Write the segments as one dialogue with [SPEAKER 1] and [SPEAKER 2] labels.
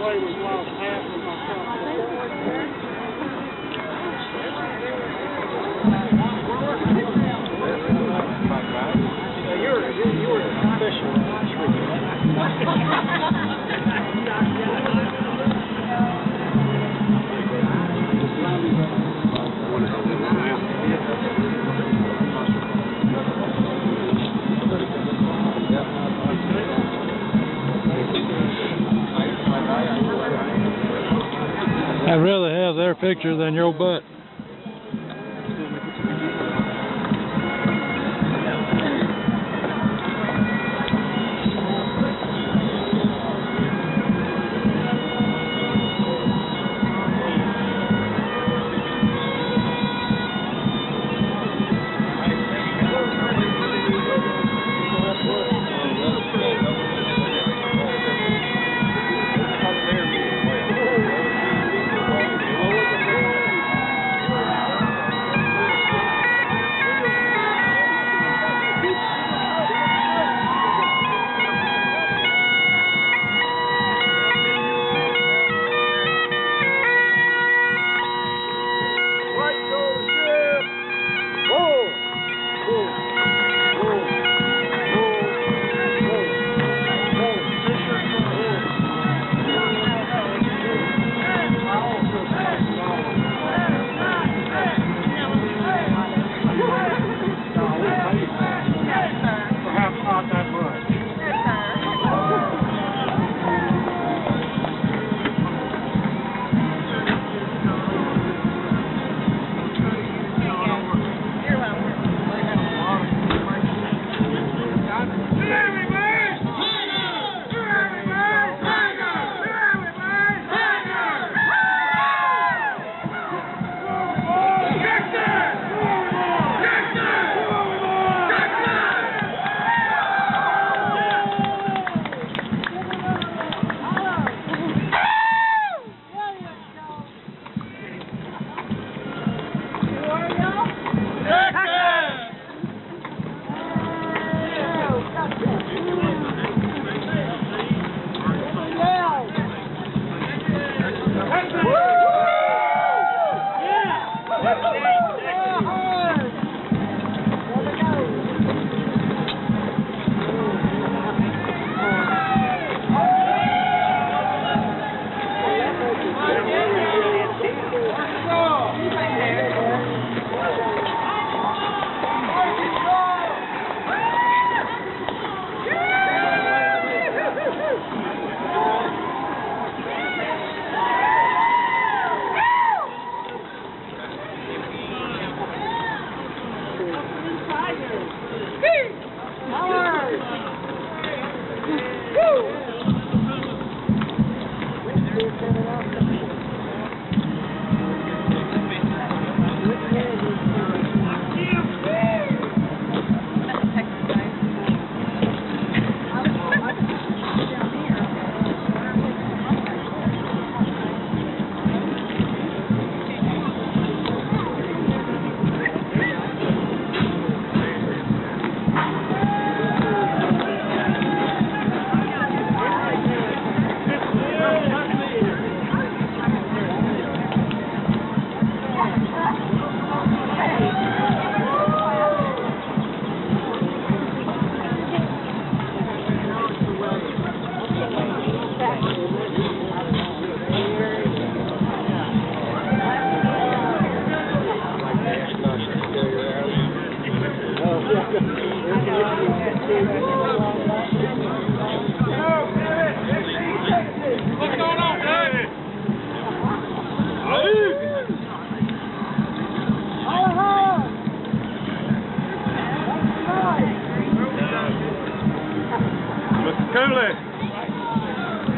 [SPEAKER 1] play with wild half of myself. You were official.
[SPEAKER 2] I'd rather have their picture than your butt.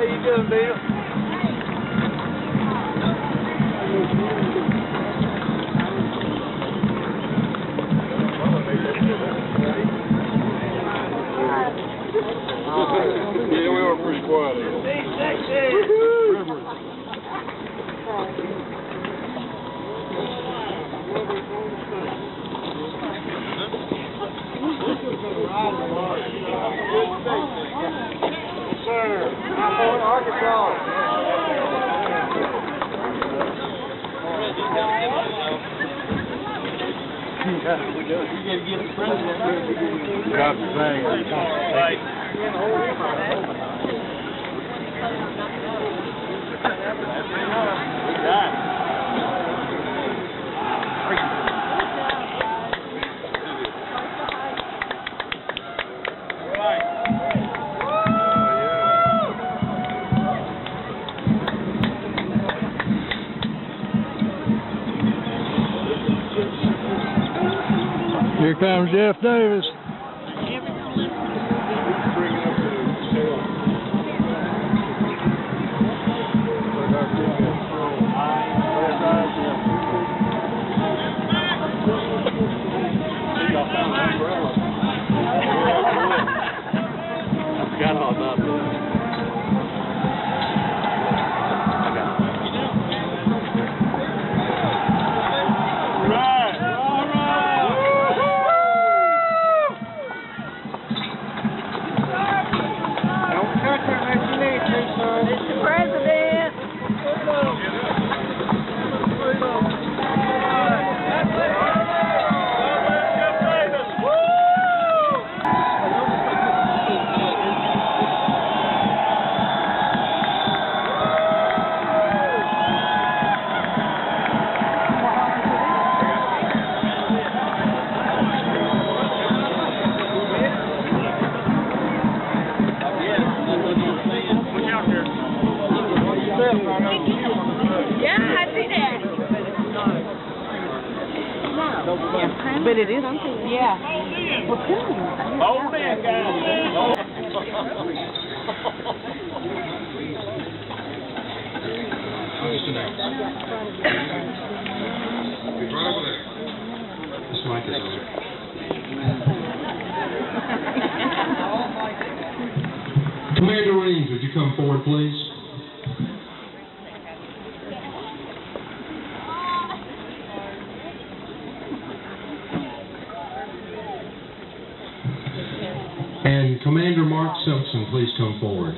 [SPEAKER 1] How you doing, Bill?
[SPEAKER 3] Yeah, we were pretty quiet.
[SPEAKER 1] Good
[SPEAKER 3] Drop the thing.
[SPEAKER 2] Here comes Jeff Davis.
[SPEAKER 3] Forgot all about that.
[SPEAKER 4] Mr. President. Yeah, I see that. But it is. Yeah. Well, good.
[SPEAKER 3] Old man, guys.
[SPEAKER 5] What's your name? Right over there. This mic is over. Commander Reams, would you come forward, please? And Commander Mark Simpson, please come forward.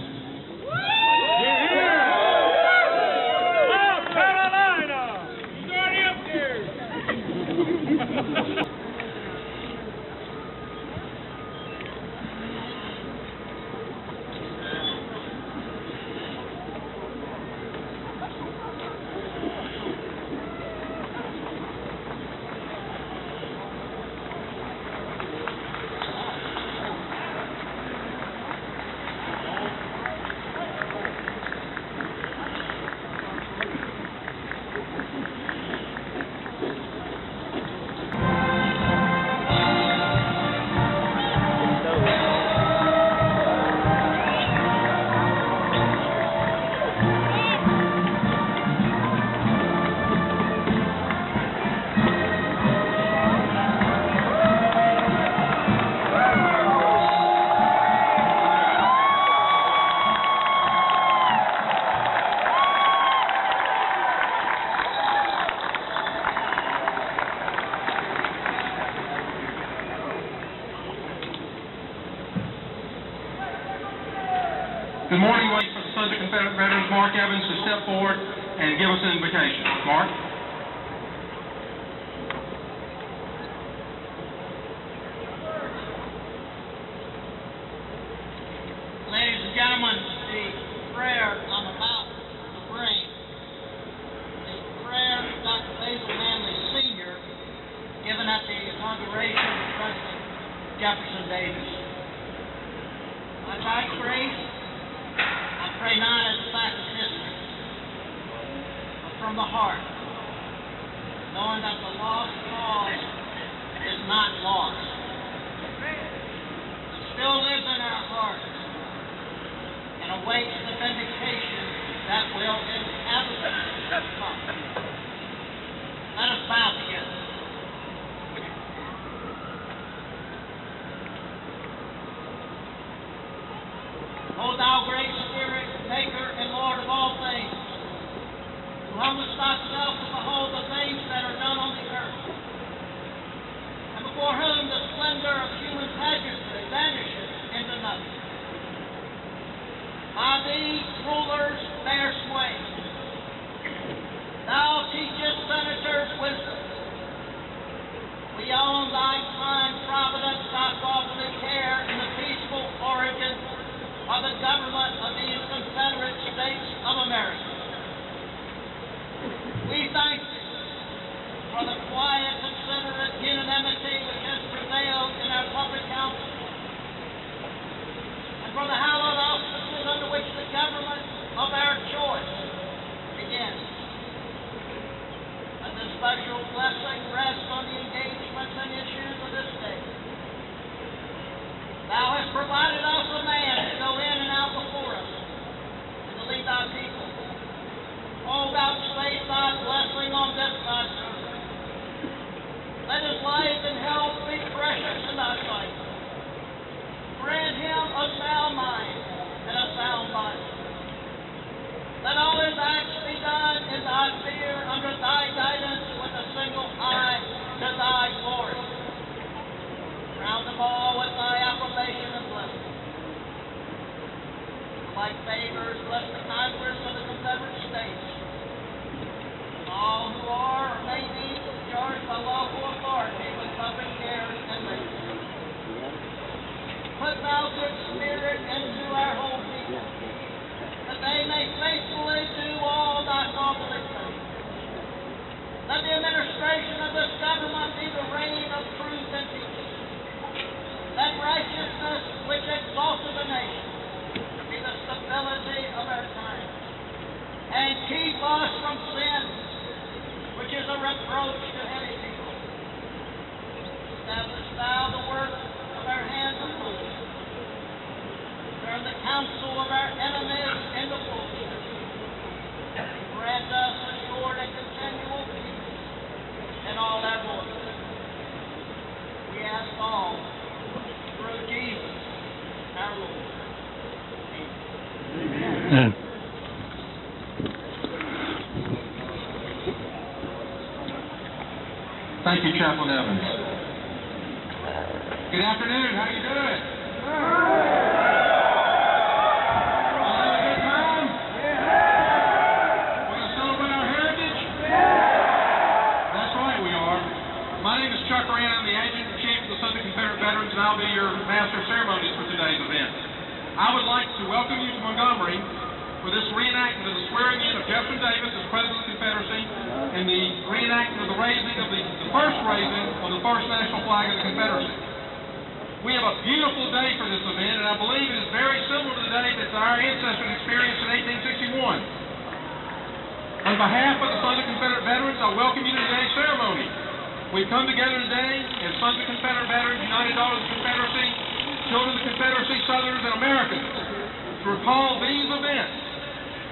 [SPEAKER 5] Good morning. Wait for the Southern Confederate Veterans Mark Evans to step forward and give us an invitation. Mark?
[SPEAKER 6] Ladies and gentlemen, the prayer I'm about to bring is the prayer of Dr. Basil Manley Sr. given at the inauguration of President Jefferson Davis. By God's grace, I pray not as a fact of history, but from the heart, knowing that the lost cause is not lost. It still lives in our hearts and awaits the vindication that will inevitably come. Let us bow together. O thou great Spirit, Maker and Lord of all things, who humblest thyself to behold the things that are done on the earth, and before whom the splendor of human pageantry vanishes into nothing. By thee, rulers bear sway. Thou teachest senators wisdom. We own thy kind providence, thy fatherly care in the peaceful origin of the government of these Confederate States of America. We thank thee for the quiet, considerate unanimity which has prevailed in our public council, and for the hallowed auspices under which the government of our choice begins. And this special blessing rests on the engagements and issues of this day. Thou hast provided us a man to go in and out before us, and to lead thy people. Oh, vouchsafe thy blessing on this thy servant. Let his life and health be precious in thy sight. Grant him a sound mind and a sound body. Let all his acts be done in thy fear, under thy guidance, with a single eye to thy glory. Crown them all with thy approbation and blessing. Like favors, bless the Congress of the Confederate States, and all who are or may be charged by lawful authority with public cares and labor. Put thou good spirit into our whole people, that they may faithfully do all thy fatherly things. Let the administration of this government be the reign of truth and peace. Let righteousness which exalteth a nation be the stability of our time. And keep us from sin, which is a reproach to any people. Establish thou the work of our hands upon us. Turn the counsel of our enemies into foolishness. Grant us assured and continual peace in all our voices. We ask all through Jesus, our Lord.
[SPEAKER 2] Amen.
[SPEAKER 5] Thank you, Chaplain Evans. Good afternoon. How you doing? All having a good time? We're going to celebrate our heritage? That's right, we are. My name is Chuck Rand. I'm the Adjutant-in-Chief of the Sons of Confederate Veterans, and I'll be your Master of Ceremonies for today's event. I would like to welcome you to Montgomery for this reenactment of the swearing-in of Jefferson Davis as President of the Confederacy and the reenactment of the raising of the first raising of the first national flag of the Confederacy. We have a beautiful day for this event, and I believe it is very similar to the day that our ancestors experienced in 1861. On behalf of the Sons of Confederate Veterans, I welcome you to today's ceremony. We've come together today as Sons of Confederate Veterans, United Daughters of the Confederacy, Children of the Confederacy, Southerners, and Americans, to recall these events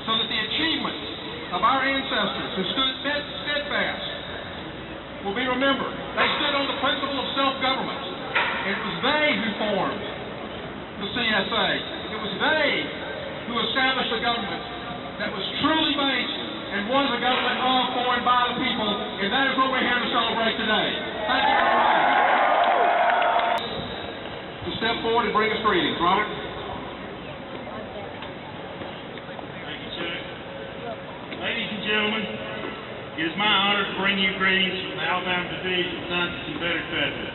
[SPEAKER 5] so that the achievements of our ancestors who stood steadfast will be remembered. They stood on the principle of self-government. It was they who formed the CSA. It was they who established a government that was truly based and was a government of, for, and by the people, and that is what we're here to celebrate today. Thank you very much. To step forward and bring us greetings. Robert?
[SPEAKER 7] Thank you, Chuck. Ladies and gentlemen, it is my honor to bring you greetings from the Alabama Division of Sons of Confederate Veterans.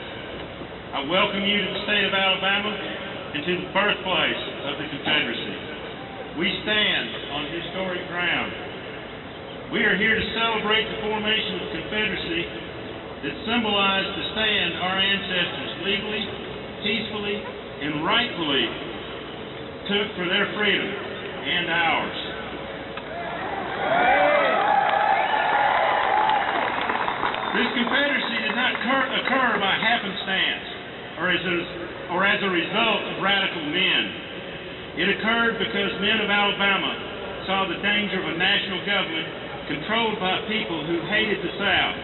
[SPEAKER 7] I welcome you to the state of Alabama and to the birthplace of the Confederacy. We stand on historic ground. We are here to celebrate the formation of the Confederacy that symbolized the stand our ancestors legally, peacefully, and rightfully took for their freedom and ours. This Confederacy did not occur by happenstance or as a result of radical men. It occurred because men of Alabama saw the danger of a national government controlled by people who hated the South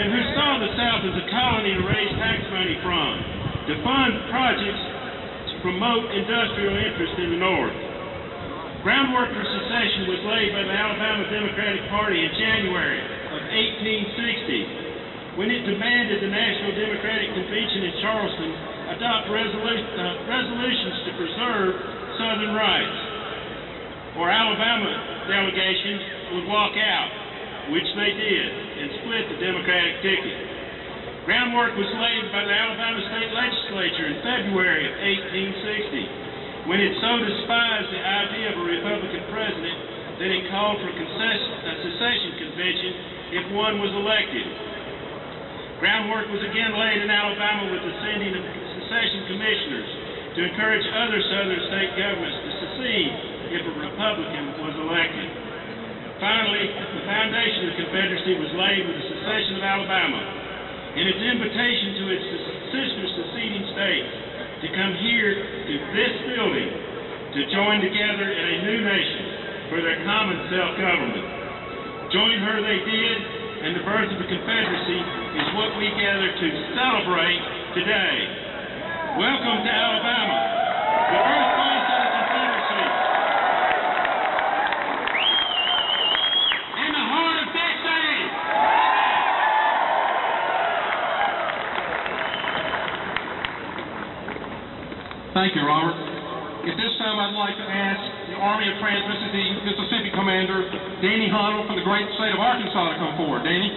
[SPEAKER 7] and who saw the South as a colony to raise tax money from, to fund projects to promote industrial interest in the North. Groundwork for secession was laid by the Alabama Democratic Party in January of 1860, when it demanded the National Democratic Convention in Charleston adopt resolutions to preserve Southern rights. or Alabama delegations would walk out, which they did, and split the Democratic ticket. Groundwork was laid by the Alabama State Legislature in February of 1860, when it so despised the idea of a Republican president that it called for a secession convention if one was elected. Groundwork was again laid in Alabama with the sending of secession commissioners to encourage other southern state governments to secede if a Republican was elected. Finally, the foundation of the Confederacy was laid with the secession of Alabama and its invitation to its sister seceding states to come here to this building to join together in a new nation for their common self-government. Join her they did, and the birth of the Confederacy is what we gather to celebrate today. Welcome to Alabama, the birthplace of the Confederacy, in the heart of Texas.
[SPEAKER 5] Thank you, Robert. At this time, I'd like to ask the Army of Trans-Mississippi Commander Danny Hunnell from the great state of Arkansas to come forward. Danny?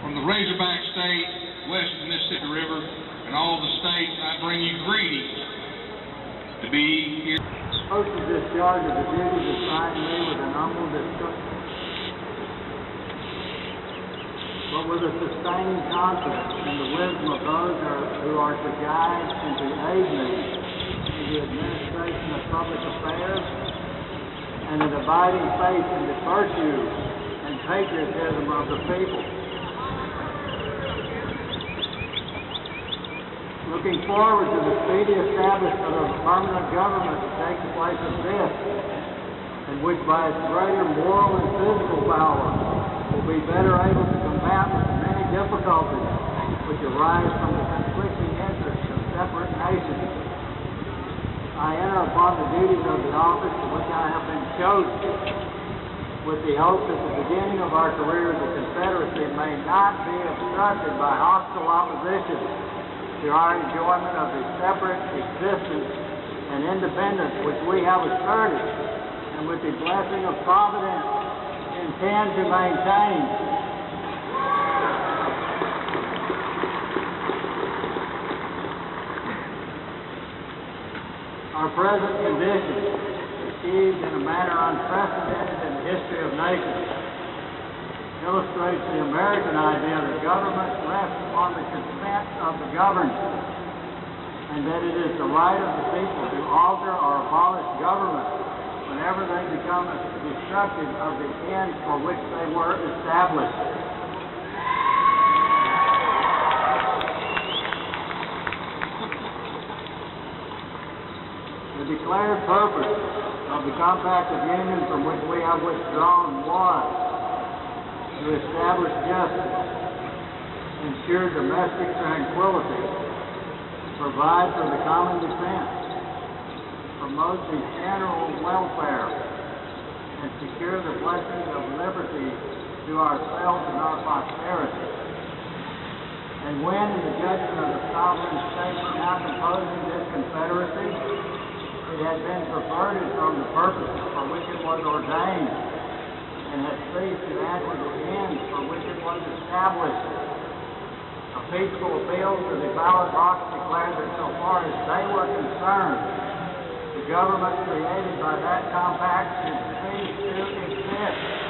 [SPEAKER 5] From the Razorback State, west of the Mississippi River, and all the states, I bring you greetings to be here.
[SPEAKER 1] Supposed to discharge of the duties assigned me with an humble discussion, but with a sustaining confidence in the wisdom of those who are to guide and to aid me in the administration of public affairs, and an abiding faith in the virtue and patriotism of the people. Looking forward to the speedy establishment of a permanent government to take the place of this, and which by its greater moral and physical power will be better able to combat with the many difficulties which arise from the conflicting interests of separate nations. I enter upon the duties of the office to which I have been chosen, with the hope that the beginning of our career as a Confederacy may not be obstructed by hostile opposition to our enjoyment of the separate existence and independence which we have asserted, and with the blessing of Providence intend to maintain. Our present condition, achieved in a manner unprecedented in the history of nations, illustrates the American idea that government rests upon the consent of the governed, and that it is the right of the people to alter or abolish government whenever they become destructive of the ends for which they were established. The declared purpose of the Compact of Union from which we have withdrawn was to establish justice, ensure domestic tranquility, provide for the common defense, promote the general welfare, and secure the blessings of liberty to ourselves and our posterity. And when, in the judgment of the sovereign states now composing this Confederacy, it had been perverted from the purposes for which it was ordained, and had ceased to answer the ends for which it was established, a peaceful appeal to the ballot box declared that so far as they were concerned, the government created by that compact should cease to exist.